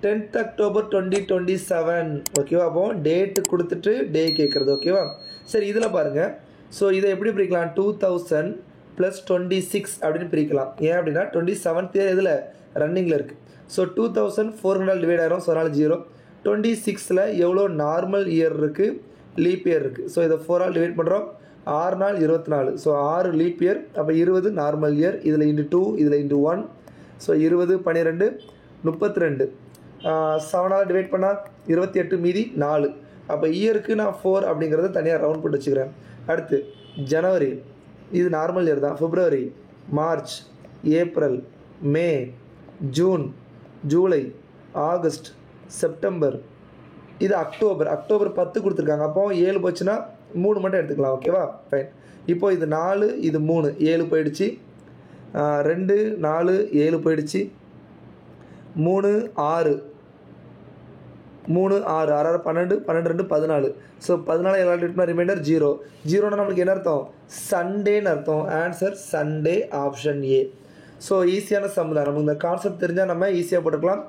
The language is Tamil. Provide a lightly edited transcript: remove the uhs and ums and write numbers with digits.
10th அக்டோபர் 2027 ஓகேவா. அப்போ டேட்டு கொடுத்துட்டு டே கேட்குறது ஓகேவா. சரி இதில் பாருங்கள். ஸோ இதை எப்படி பிரிக்கலாம், 2000 + 26 அப்படின்னு பிரிக்கலாம். ஏன் அப்படின்னா 27th இயர் இதில் ரன்னிங்கில் இருக்குது. ஸோ 2400 டிவைட் ஆகிரும். ஸோ அதனால் 0. 26ல் எவ்வளோ நார்மல் இயர் இருக்குது, லீப் இயர் இருக்குது. ஸோ இதை 4 டிவைட் பண்ணுறோம். 6 நாள் 24. So 6 leap year. அப்போ 20 நார்மல் இயர். இதில் × 2 இதில் × 1. ஸோ 20 12 32. 7 டிவைட் பண்ணால் 28 மீதி 4. அப்போ இயருக்கு நான் 4 அப்படிங்கிறத தனியாக ரவுண்ட் போட்டு வச்சுக்கிறேன். அடுத்து ஜனவரி, இது நார்மல் இயர் தான். பிப்ரவரி, மார்ச், ஏப்ரல், மே, ஜூன், ஜூலை, ஆகஸ்ட், செப்டம்பர், இது அக்டோபர். அக்டோபர் 10 கொடுத்துருக்காங்க. அப்போ 7 போச்சுன்னா 3 மட்டும் எடுத்துக்கலாம் ஓகேவா. ஃபைன். இப்போ இது 4 இது 3 7 போயிடுச்சு. 2 4 7 போயிடுச்சு. 3 6 3 6 6 12 12 2 14. ஸோ 14 எல்லா டிவைட்னா ரிமைண்டர் 0. 0னா நம்மளுக்கு என்ன அர்த்தம், சண்டேன்னு அர்த்தம். Answer Sunday, option A. So ஈஸியான சம் தான். நமக்கு இந்த கான்செப்ட் தெரிஞ்சால் நம்ம ஈஸியாக போட்டுக்கலாம்.